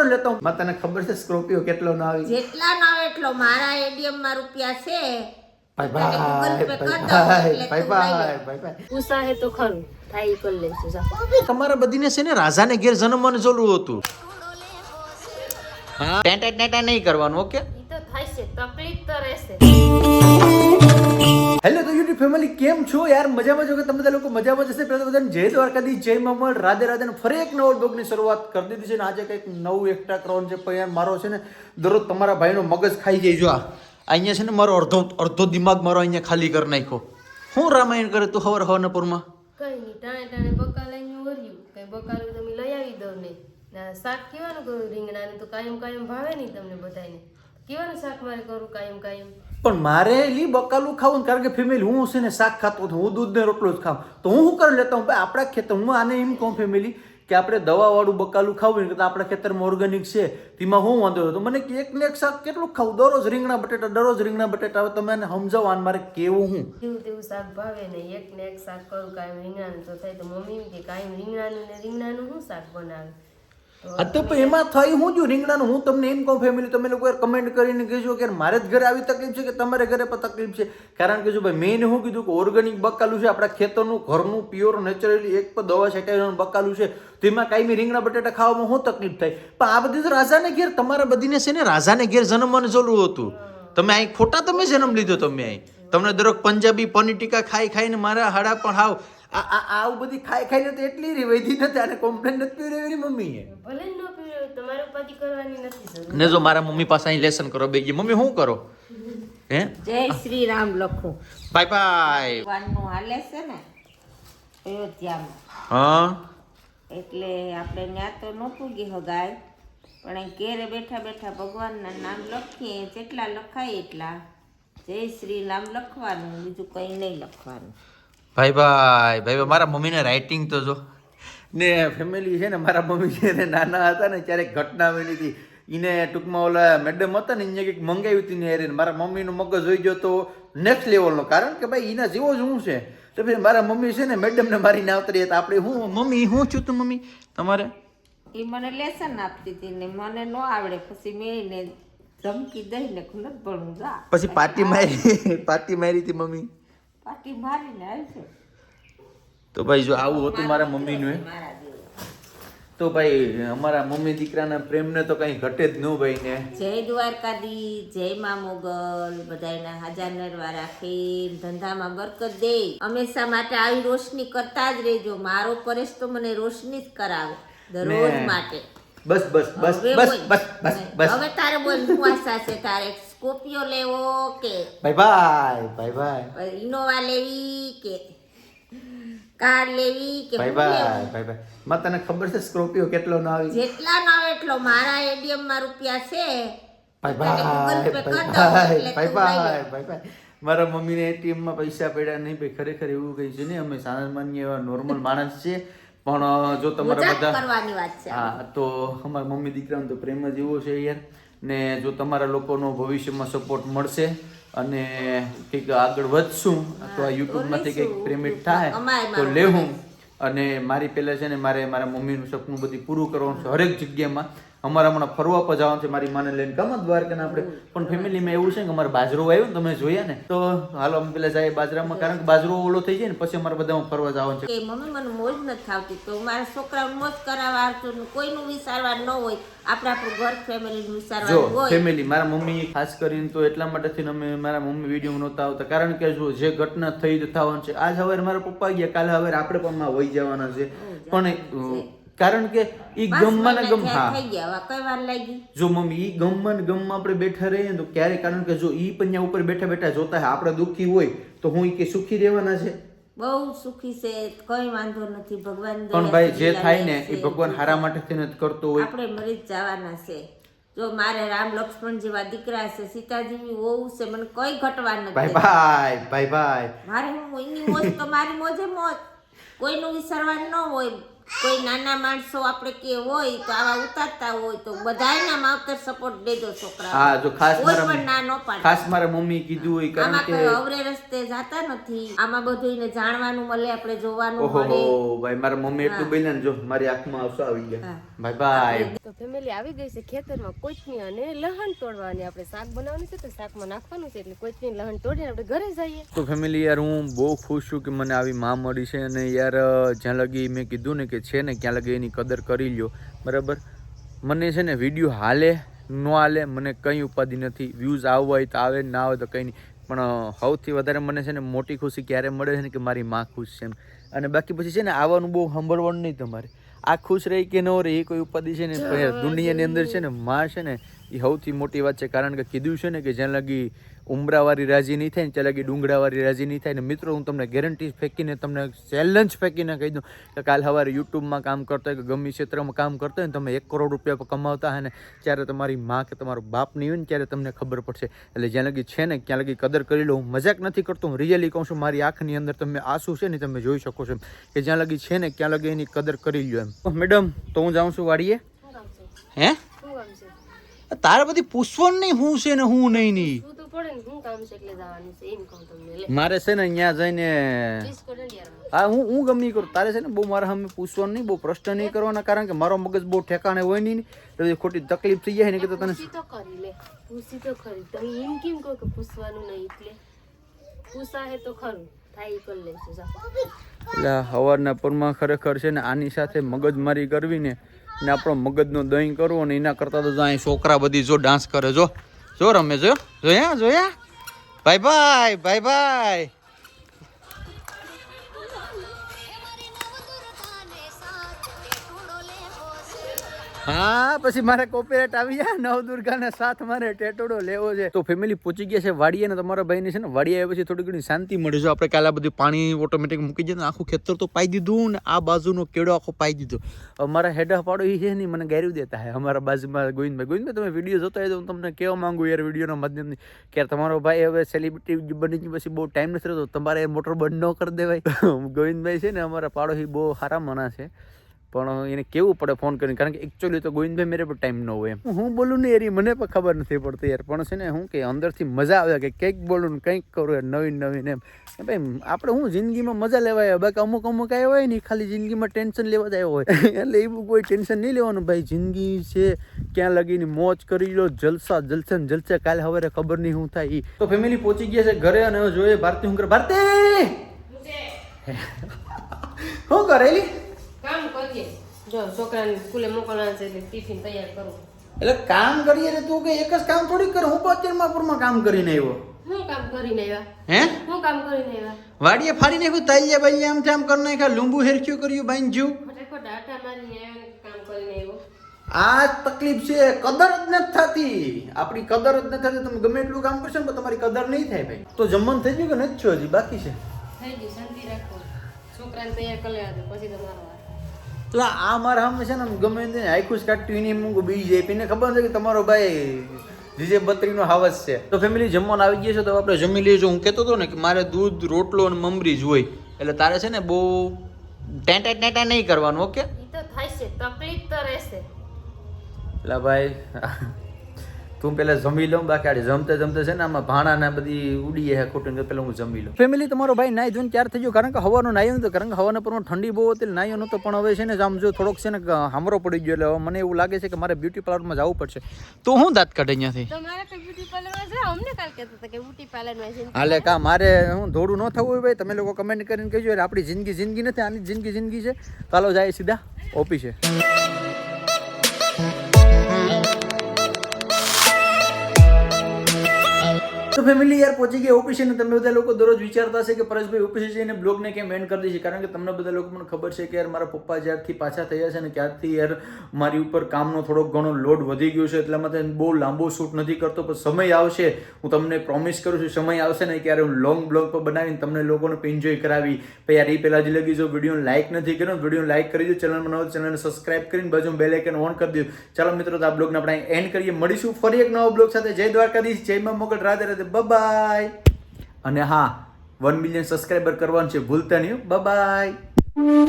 કરી લેતો હું. તને ખબર છે સ્કોર્પિયો કેટલો ના આવી? જેટલા ના આવે એટલો. મારા એટીએમ માં રૂપિયા છે. ભાઈ ભાઈ પૂછા હે તો ખરું થાય કરી લેશું જા. તમારા બધીને છે ને રાજાને ઘેર જન્મવાનું જરૂર હતું. હા ટેટા નહીં કરવાનું. ઓકે ઈ તો થાય છે, તકલીફ તો રહેશે. હેલો તો યુટ્યુબ ફેમિલી કેમ છો યાર? મજામાં છો કે તમે બધા લોકો મજામાં જશે? પહેલા તો બધાને જય દ્વારકાધીશ, જય મમલ, રાધે રાધે. ફરી એક નવો બ્લોગની શરૂઆત કરી દીધી છે ને આજે કંઈક નવું એકઠા કરવાનું છે. પણ યાર મારો છે ને દરરોજ તમારા ભાઈનો મગજ ખાઈ જાય. જો અહીંયા છે ને મારો અડધો દિમાગ મારો અહીંયા ખાલી કરી નાખ્યો. હું રામાયણ કરે તું હવાર હવારનપુરમાં? કઈ નહીં, ટાણે બકા લઈને વર્યું કઈ બકાલું તમે લઈ આવી દઉં ને શાક કેવાનું કરું રીંગણાનું તો કાયમ ભાવે નહીં તમને બધાને. કેવાનું શાક મારે કરું કાયમ પણ મારે લી બકાલું ખાવું ને, કારણ કે ફેમિલી હું છે ને શાક ખાતો હતો, હું દૂધ ને રોટલો જ ખાઉં. તો હું શું કરી લેતા હું ભાઈ આપણા ખેતર, હું આને એમ કહું ફેમિલી કે આપણે દવાવાળું બકાલું ખાવું ને, આપણા ખેતરમાં ઓર્ગેનિક છે તેમાં હું વાંધો હતો. મને કે એક ને એક શાક કેટલું ખાવું? દરરોજ રીંગણા બટેટા. હવે તમે એને સમજાવો આને મારે કેવું હું? જેવું તેવું શાક ભાવે ને એક ને એક શાક કરું કાયમ રીંગણાનું તો થાય. તો મમ્મી કે કાયમ રીંગણાનું શું શાક બનાવે? હા તો પણ એમાં થઈ હું જો રીંગણાનું. હું તમને એમ કહું ફેમિલી, તમે લોકો કમેન્ટ કરીને કહેજો કે મારે જ ઘરે આવી તકલીફ છે કે તમારે ઘરે પણ તકલીફ છે. કારણ કે જો ભાઈ મેં શું કીધું કે ઓર્ગેનિક બકાલું છે, આપણા ખેતરનું ઘરનું પ્યોર નેચરલી એક પણ દવા છટાયેલું બકાલું છે. તો એમાં કાંઈ રીંગણા બટેટા ખાવામાં શું તકલીફ થાય? પણ આ બધી તો રાજાને ઘેર, તમારા બધીને છે ને રાજાને ઘેર જન્મવાનું જરૂર હતું. તમે અહીં ખોટા તમે જન્મ લીધો. તમે અહીં તમને દરેક પંજાબી પનીર ટીકા ખાઈને મારા હાડા પણ હાવ આવું બધી ખાઈને તો એટલી રી વૈધી નથી. આને કોમ્પ્લેન નથી પીવડાવી એની મમ્મીએ. ભલે ન પીવે, તમારે ઉપાધિ કરવાની નથી જરૂર. ને જો મારા મમ્મી પાસે અહીં લેસન કરો બેગી. મમ્મી શું કરો? હે જય શ્રી રામ લખું. Bye bye. ભગવાનનું હાલે છે ને અયોધ્યામાં, હા એટલે આપણે ત્યાં તો ન પૂગી હગાય, પણ અહીં ઘેરે બેઠા બેઠા ભગવાનના નામ લખીએ, જેટલા લખાય એટલા જય શ્રી રામ લખવાનું, બીજું કંઈ નહીં લખવાનું. ભાઈ મારા મમ્મીને રાઇટિંગ તો જો ને ફેમિલી છે ને, મારા મમ્મી છે ને નાના હતા ને ત્યારે ઘટના બની હતી. એને ટૂંકમાં ઓલા મેડમ હતા ને એને કંઈક મંગાવી હતી ને યાર, મારા મમ્મીનો મગજ જોઈ ગયો તો નેક્સ્ટ લેવલનો. કારણ કે ભાઈ એના જેવો જ હું છે. તો ભાઈ મારા મમ્મી છે ને મેડમને મારીને આવતરી હતા. આપણે હું મમ્મી હું છું તું મમ્મી તમારે? એ મને લેસન આપતી હતી ને મને ન આવડે, પછી મેં એને ધમકી દઈને નથી ભણવું જા. પછી પાટી મારી હતી મમ્મી. પાટી મારીને આવી છે. તો ભાઈ જો આવું હતું મારા મમ્મીનું. તો ભાઈ અમારા મમ્મી દીકરાના પ્રેમને તો કઈ ઘટે જ ન ભાઈ ને. જય દ્વારકાધીશ, જય માં મોગલ, બધાના હાજર નરવા રાખી, ધંધામાં બરકત દે. હંમેશા માટે આવી રોશની કરતા જ રહેજો. મારો પરેશ તો મને રોશની જ કરાવે દરરોજ માટે. બસ હવે તારે બોલ શું આશા છે? તારે સ્કોર્પિયો લેવો કે ભાઈ ઇનોવા લેવી કે કાર લેવી કે ભાઈ માં તને ખબર છે સ્કોર્પિયો કેટલો ના આવી? જેટલા ના આવે એટલો. મારા એટીએમ માં રૂપિયા છે. ભાઈ મારા મમ્મીને એટીએમ માં પૈસા પડ્યા નહીં ભાઈ. ખરેખર એવું કઈ છે ને, અમે સામાન્ય એવા નોર્મલ માણસ છે. પણ જો તમારા બધા કરવાની વાત છે. હા તો અમારા મમ્મી દીકરાનો તો પ્રેમ જ એવો છે યાર. ને જો તમારા લોકોનો ભવિષ્યમાં સપોર્ટ મળશે અને કંઈક આગળ વધશું તો આ યુટ્યુબમાંથી કંઈક પેમેન્ટ થાય તો લેવું. અને મારી પહેલાં છે ને મારા મમ્મીનું સપનું બધી પૂરું કરવાનું છે હરેક જગ્યામાં. અમારે હમણાં ફરવા પર જવાનું છે મારી માને લઈને ગામ દ્વારકા આપણે. પણ ફેમિલીમાં એવું છે કે અમારે બાજરો આવ્યો ને તમે જોયા ને, તો હાલો અમે પેલા જાય બાજરામાં. કારણ કે બાજરો ઓલો થઈ જાય ને પછી અમારે બધા ફરવા જવાનું છે. મમ્મી મને મોજ નથી આવતી તો મારા છોકરાને મોજ કરાવવા કોઈનું વિચારવા ન હોય, આપણે આપણું ઘર ફેમિલીનું વિચારવાનું હોય. ફેમિલી મારા મમ્મી ખાસ કરીને તો એટલા માટે અમે મારા મમ્મી વિડીયો નહોતા આવતા. કારણ કે જો જે ઘટના થઈ થવાનું છે, આજ હવે મારા પપ્પા ગયા, કાલે હવે આપણે પણ વહી જવાના છે. પણ કારણ કે ઈ ગમમાં ગમ થઈ ગયા કઈ વાર લાગી. જો મમ્મી ઈ ગમમાં આપણે બેઠા રહીએ તો ક્યારે, કારણ કે જો ઈ પણ ઉપર બેઠા બેઠા જોતા હોય આપણે દુઃખી હોય તો હું કે સુખી રહેવાના છે? બહુ સુખી છે, કઈ વાંધો નથી. ભગવાન પણ ભાઈ જે થાય ને એ ભગવાન હારા માટે થઈને જ કરતો હોય. આપણે મરી જ જવાના છે. જો મારે રામ લક્ષ્મણ જેવા દીકરા છે, સીતાજીની વહુ છે, મને કઈ ઘટવા નથી. ભાઈ મારે હું એની મોજ તો મારી મોજે મોજ, કોઈનું વિચારવાનું ન હોય. કોઈ નાના માણસો આપણે કે હોય તો આવા ઉતારતા હોય તો બધાયના માવતર સપોર્ટ દેજો છોકરા. હા જો ખાસ કોઈ પણ ના ન પાડે. ખાસ મારા મમ્મી કીધું હોય કારણ આમાં કે કોઈ અવરે રસ્તે જાતા નથી. આમાં બધું એને જાણવાનું મળે, આપણે જોવાનું ઓહો મળે. ભાઈ મારા મમ્મી એટલું બોલ્યા ને જો મારી આંખમાં આવસો આવી ગયા. Bye bye. તો ફેમિલી આવી ગઈ છે ખેતરમાં કોથમી અને લહણ તોડવાની. આપણે શાક બનાવવાનું છે તો શાકમાં નાખવાનું છે, એટલે કોથમી લહણ તોડીને આપણે ઘરે જઈએ. તો ફેમિલી યાર હું બહુ ખુશ છું કે મને આવી માં મળી છે અને યાર જ્યાં લગી મેં કીધું ને કે છે ને ક્યાં લગી એની કદર કરી લ્યો બરાબર. મને છે ને વિડીયો હાલે ન હાલે મને કંઈ ઉપાધિ નથી, વ્યૂઝ આવવા હોય તો આવે ના આવે તો કંઈ નહીં, પણ સૌથી વધારે મને છે ને મોટી ખુશી ક્યારે મળે છે ને કે મારી માં ખુશ છે એમ. અને બાકી પછી છે ને આવવાનું બહુ સાંભળવાનું નહીં તમારે, આ ખુશ રહી કે ન રહે એ કોઈ ઉપાધિ છે ને દુનિયાની અંદર છે ને માં છે ને એ સૌથી મોટી વાત છે. કારણ કે કીધું છે ને કે જ્યાં લગી ઉમરાવાળી રાજી નહીં થાય ને ત્યાં લગી ડુંગળાવાળી રાજી નહીં થાય ને. મિત્રો હું તમને ગેરંટી ફેંકીને તમને ચેલેન્જ ફેંકીને કહી દઉં કે કાલ સવારે યુટ્યુબમાં કામ કરતા હોય કે ગમે ક્ષેત્રમાં કામ કરતા હોય ને તમે 1 કરોડ રૂપિયા કમાવતા હોય ને ત્યારે તમારી માં કે તમારો બાપ નહીં હોય ને ત્યારે તમને ખબર પડશે. એટલે જ્યાં લગી છે ને ત્યાં લગી કદર કરી લો. હું મજાક નથી કરતો, હું રિયલી કહું છું. મારી આંખની અંદર તમે આંસુ છે ને તમે જોઈ શકો છો કે જ્યાં લગી છે ને ત્યાં લગી એની કદર કરી લો એમ. મેડમ તો હું જાઉં છું વાડીએ. હે તારે બધી પૂછવાનું નહીં હું છે ને હું નહીં નહીં મારે છે ને અહીંયા જઈને હા હું ગમે નહીં કરું. તારે છે ને બહુ મારા સામે પૂછવાનું નહીં, બહુ પ્રશ્ન નહીં કરવાના, કારણ કે મારો મગજ બહુ ઠેકાણે હોય નહીં એટલે ખોટી તકલીફ થઈ જાય ને કે તને પૂછી તો ખરી. તમે એમ કેમ કહો કે પૂછવાનું નહીં? એટલે પૂછાય તો ખરું થાય કરી લેશું. એટલે સવારના પરમાં ખરેખર છે ને આની સાથે મગજમારી કરવી ને આપણો મગજનો દહીં કરવો ને એના કરતાં તો અહીં છોકરા બધી જો ડાન્સ કરે, જો રમે, જોયા ભાઈ ભાઈ ભાઈ ભાઈ. હા પછી મારે કોપીરાઇટ આવી જાય. નવદુર્ગાના સાથ મારે ટેટોડો લેવો છે. તો ફેમિલી પહોંચી ગયા છે વાડીએ ને તમારા ભાઈને છે ને વાડીએ આવ્યા પછી થોડી ઘણી શાંતિ મળે. જો આપણે કાલે બધું પાણી ઓટોમેટિક મૂકી દઈએ આખું ખેતર તો પાઈ દીધું ને આ બાજુનો કેળો આખો પાઈ દીધો. અમારા હેડા પાડો એ છે નહીં મને ગારી દેતા હે. અમારા બાજુમાં ગોવિંદભાઈ તમે વિડીયો જોતા હોય તો હું તમને કહેવા માંગુ યાર વિડીયોના માધ્યમથી કે તમારો ભાઈ હવે સેલિબ્રિટી બની પછી બહુ ટાઈમ નથી રહેતો, તમારે મોટર બંધ ન કરી દેવાય. ગોવિંદભાઈ છે ને અમારા પાડોશી બહુ સારા મના છે પણ એને કેવું પડે ફોન કરીને, કારણ કે એકચ્યુઅલી તો ગોવિંદભાઈ મેરે પર ટાઈમ ન હોય એમ. હું બોલું ને યાર મને પણ ખબર નથી પડતી યાર, પણ છે ને હું કે અંદરથી મજા આવે કે કંઈક બોલું ને કંઈક કરું યાર નવીન એમ. ભાઈ આપણે હું જિંદગીમાં મજા લેવાય, બાકી અમુક આવ્યા હોય ને ખાલી જિંદગીમાં ટેન્શન લેવા જ આવ્યો હોય એટલે એવું કોઈ ટેન્શન નહીં લેવાનું ભાઈ. જિંદગી છે ક્યાં લગીને મોજ કરી લો, જલસા જલસે ને જલસે. કાલે હવે ખબર નહીં શું થાય. તો ફેમિલી પહોંચી ગયા છે ઘરે અને જોઈએ ભારતી શું કરે. ભારતી શું કરેલી કામ કરીએ. જો છોકરાને સ્કૂલે મોકલવાના છે એટલે ટિફિન તૈયાર કરું. એટલે કામ કરીએ રે તું કે એક જ કામ થોડી કર. હું 75 કામ કરીને આવ્યો. હું કામ કરીને આવ્યા? હે હું કામ કરીને આવ્યા? વાડીએ ફાડી નાખ્યું, તાલિયા બાલિયા આમ તેમ કરી નાખ્યા, લીંબુ હેરખ્યું કર્યું, બાઈન જ્યું. ફટાફટ આટા મારીને આવ્યો ને કામ કરીને આવ્યો. આ તકલીફ છે, કદર જ નથી થતી. આપણી કદર જ નથી થતી. તમે ગમે એટલું કામ કરશો ને તો તમારી કદર નહીં થાય ભાઈ. તો જમવાનું થઈ ગયું કે નથી થયું? હજી બાકી છે. થઈ ગયું, શાંતિ રાખો. છોકરાને તૈયાર કરી લેવા દો પછી તમારો તો આ મારા સામે છે ને ગમે તે આખું જ કાઢ્યું એને મૂકું બીજી જાય પીને ખબર છે કે તમારો ભાઈ જીજે બત્રીનો હાવસ છે. તો ફેમિલી જમવાનું આવી ગયા છે તો આપણે જમી લઈએ. હું કહેતો હતો ને કે મારે દૂધ રોટલો અને મમરી જ હોય એટલે તારે છે ને બહુ ટેટા નહીં કરવાનું. ઓકે ઈ તો થાય છે, તકલીફ તો રહેશે. એટલે ભાઈ તું પેલા જમી લઉં, બાકી આડે જમતે છે ને આમાં ભાણા ને બધી ઉડીએ હે ખોટું, પેલા હું જમી લઉં. ફેમિલી તમારો ભાઈ નાઈ ધોઈને ત્યાર થઈ ગયો, કારણ કે હવાનું નાયો નતો, કારણ કે હવાના પરમાં ઠંડી બહુ હતી નાયો નતો. પણ હવે છે ને આમ જો થોડોક છે ને હામરો પડી ગયો એટલે હવે મને એવું લાગે છે કે મારે બ્યુટી પાર્લરમાં જવું પડશે. તો હું દાંત કાઢે અહીંયાથી. તો મારે તો બ્યુટી પાર્લરમાં જાવ. અમને કાલ કહેતા હતા કે બ્યુટી પાર્લરમાં જઈને હાલે કા મારે હું થોડું ન થવું હોય ભાઈ. તમે લોકો કમેન્ટ કરીને કહેજો. એટલે આપણી જિંદગી નથી, આની જિંદગી છે. ચાલો જાય સીધા ઓફિસે. તો ફેમિલી યાર પહોંચી ગયા ઓફિસે ને તમે બધા લોકો દરરોજ વિચારતા હશે કે પરેશભાઈ ઓફિસે જઈને બ્લોગને કેમ એન્ડ કરી દઈશું, કારણ કે તમને બધા લોકો મને ખબર છે કે યાર મારા પપ્પા જ્યારથી પાછા થયા છે ને ત્યારથી યાર મારી ઉપર કામનો થોડોક ઘણો લોડ વધી ગયો છે. એટલા માટે બહુ લાંબો શૂટ નથી કરતો, પણ સમય આવશે, હું તમને પ્રોમિસ કરું છું, સમય આવશે ને ક્યારે હું લોંગ બ્લોગ પર બનાવીને તમને લોકોને એન્જોય કરાવી. ભાઈ યાર એ પહેલાં જ લગી જો વિડીયોને લાઇક નથી કર્યો, વિડીયોને લાઇક કરી દો, ચેનલમાં નવો ચેનલને સબસ્ક્રાઇબ કરીને બાજુ બેલ આઇકન ઓન કરી દો. ચાલો મિત્રો તો આ બ્લોગને આપણે એન્ડ કરીએ. મળીશું ફરી એક નવો બ્લોગ સાથે. જય દ્વારકાધીશ, જય મા મોગલ, રાધે રાધે, બાય. અને હા 1 મિલિયન સબસ્ક્રાઇબર કરવાનું છે, ભૂલતા નહીં. બાય. છે